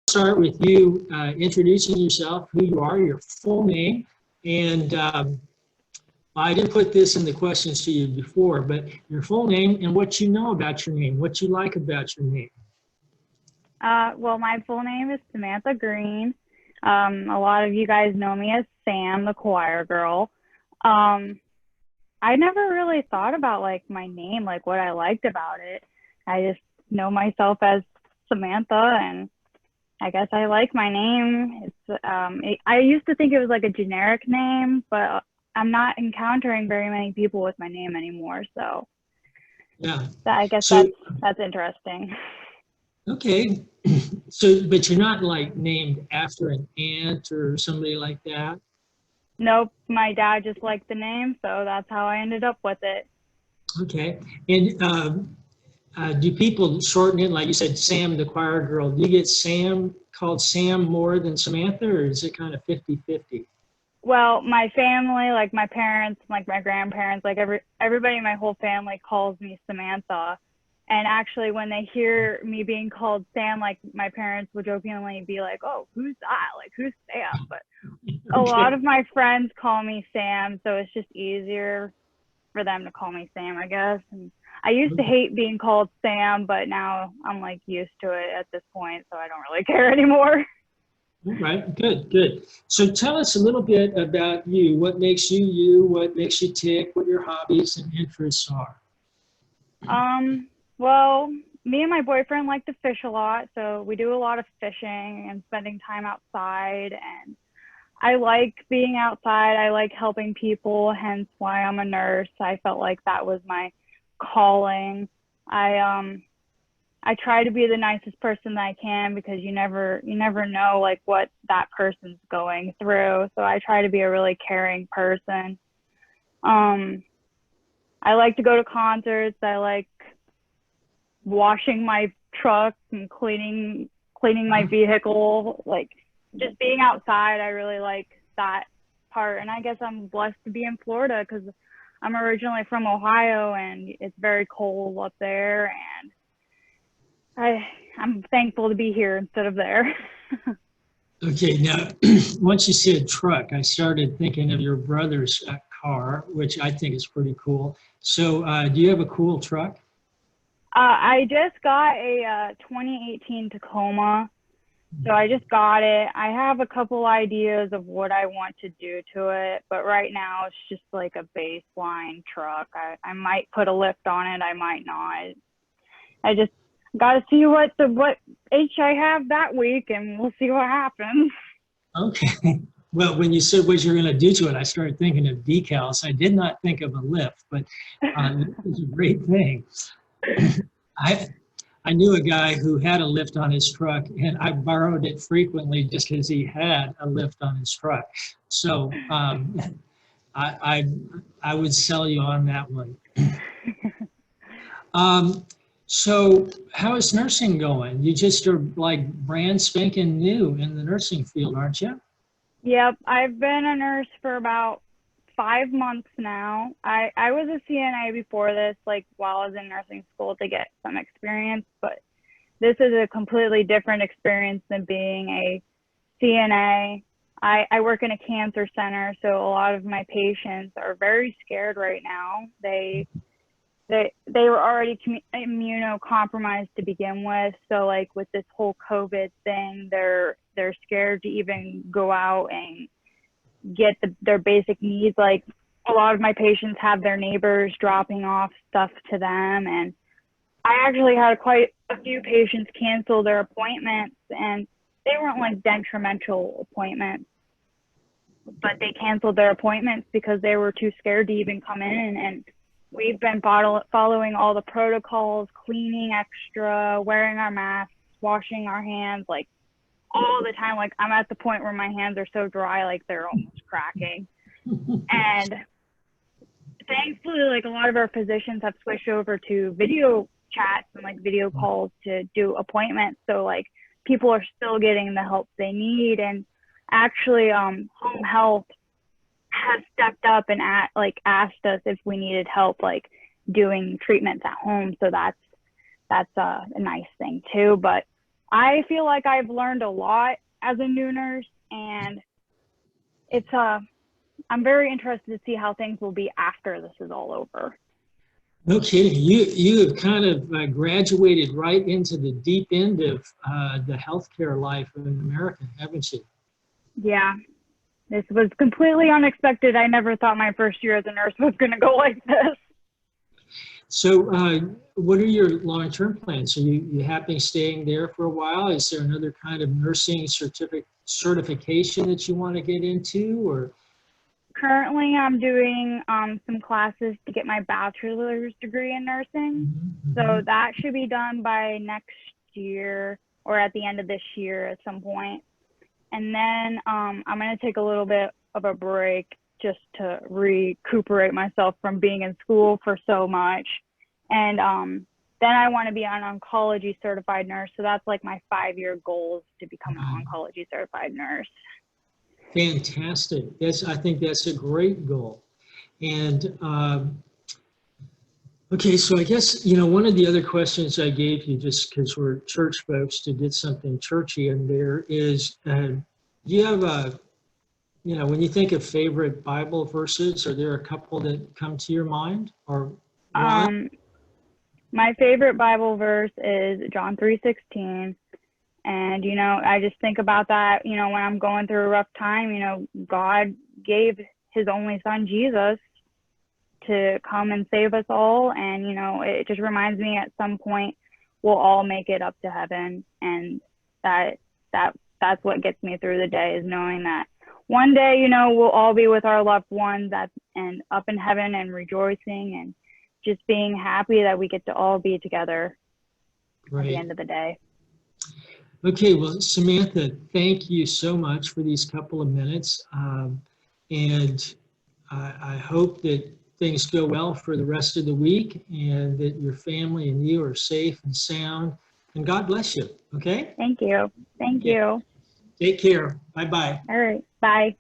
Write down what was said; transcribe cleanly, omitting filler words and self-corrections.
start with you introducing yourself, who you are, your full name, and I didn't put this in the questions to you before, but your full name and what you know about your name, what you like about your name. Well, my full name is Samantha Green. A lot of you guys know me as Sam, the choir girl. I never really thought about like my name, like what I liked about it. I just know myself as Samantha, and I guess I like my name. I used to think it was like a generic name, but I'm not encountering very many people with my name anymore. So Yeah. I guess So, that's interesting. okay. So, but you're not like named after an aunt or somebody like that? Nope, my dad just liked the name, so that's how I ended up with it. Okay. And do people shorten it, like you said, Sam the choir girl? Do you get Sam called Sam more than Samantha, or is it kind of 50-50? Well, my family, like my parents, like my grandparents, like everybody in my whole family calls me Samantha. And actually, when they hear me being called Sam, like my parents would jokingly be like, "Oh, who's that? Like, who's Sam?" But a lot Okay. of my friends call me Sam, so it's just easier for them to call me Sam, I guess. And I used to Okay. hate being called Sam, but now I'm like used to it at this point, so I don't really care anymore. All right. Good. Good. So tell us a little bit about you. What makes you you? What makes you tick? What your hobbies and interests are? Well, me and my boyfriend like to fish a lot, so we do a lot of fishing and spending time outside. And I like being outside. I like helping people, hence why I'm a nurse. I felt like that was my calling. I try to be the nicest person that I can because you never know like what that person's going through. So I try to be a really caring person. Um, I like to go to concerts. I like washing my truck and cleaning my vehicle. Like just being outside, I really like that part. And I guess I'm blessed to be in Florida because I'm originally from Ohio and it's very cold up there. And I'm thankful to be here instead of there. Okay. Now, once you said truck, I started thinking of your brother's car, which I think is pretty cool. So, do you have a cool truck? I just got a 2018 Tacoma. So I just got it. I have a couple ideas of what I want to do to it, but right now it's just like a baseline truck. I might put a lift on it, I might not. I just got to see what H I have that week, and we'll see what happens. Okay. Well, when you said what you're going to do to it, I started thinking of decals. I did not think of a lift, but it's a great thing. I I knew a guy who had a lift on his truck, and I borrowed it frequently just because he had a lift on his truck. So I, I I would sell you on that one. Um, so how is nursing going? You just are like brand spanking new in the nursing field, aren't you? Yep, I've been a nurse for about 5 months now. I was a CNA before this, like while I was in nursing school to get some experience, but this is a completely different experience than being a CNA. I work in a cancer center, so a lot of my patients are very scared right now. They were already immunocompromised to begin with, so like with this whole COVID thing, they're scared to even go out and get their basic needs. Like a lot of my patients have their neighbors dropping off stuff to them, and I actually had quite a few patients cancel their appointments, and they weren't like detrimental appointments, but they canceled their appointments because they were too scared to even come in. And we've been following all the protocols, cleaning extra, wearing our masks, washing our hands, like all the time. Like I'm at the point where my hands are so dry, like they're almost cracking. And thankfully, like a lot of our physicians have switched over to video chats and like video calls to do appointments. So like people are still getting the help they need. And actually, home health has stepped up and asked us if we needed help like doing treatments at home. So that's a nice thing too. But I feel like I've learned a lot as a new nurse, and I'm very interested to see how things will be after this is all over. No kidding. You have kind of graduated right into the deep end of the healthcare life in America, haven't you? Yeah, this was completely unexpected. I never thought my first year as a nurse was going to go like this. So what are your long-term plans? Are you happy staying there for a while? Is there another kind of nursing certification that you want to get into, or? Currently, I'm doing some classes to get my bachelor's degree in nursing. Mm-hmm. So that should be done by next year or at the end of this year at some point. And then I'm going to take a little bit of a break just to recuperate myself from being in school for so much. And then I want to be an oncology certified nurse. So that's like my 5-year goal is to become an oncology certified nurse. Fantastic. I think that's a great goal. And okay, so I guess, one of the other questions I gave you, just because we're church folks, to get something churchy in there, is do you have when you think of favorite Bible verses, are there a couple that come to your mind, or one? My favorite Bible verse is John 3:16. And, I just think about that, when I'm going through a rough time, God gave his only son, Jesus, to come and save us all. And, it just reminds me at some point we'll all make it up to heaven. And that's what gets me through the day, is knowing that one day, we'll all be with our loved ones and up in heaven and rejoicing and just being happy that we get to all be together at the end of the day. Okay, well, Samantha, thank you so much for these couple of minutes. And I hope that things go well for the rest of the week and that your family and you are safe and sound. And God bless you, okay? Thank you. Thank you. Take care. Bye-bye. All right. Bye.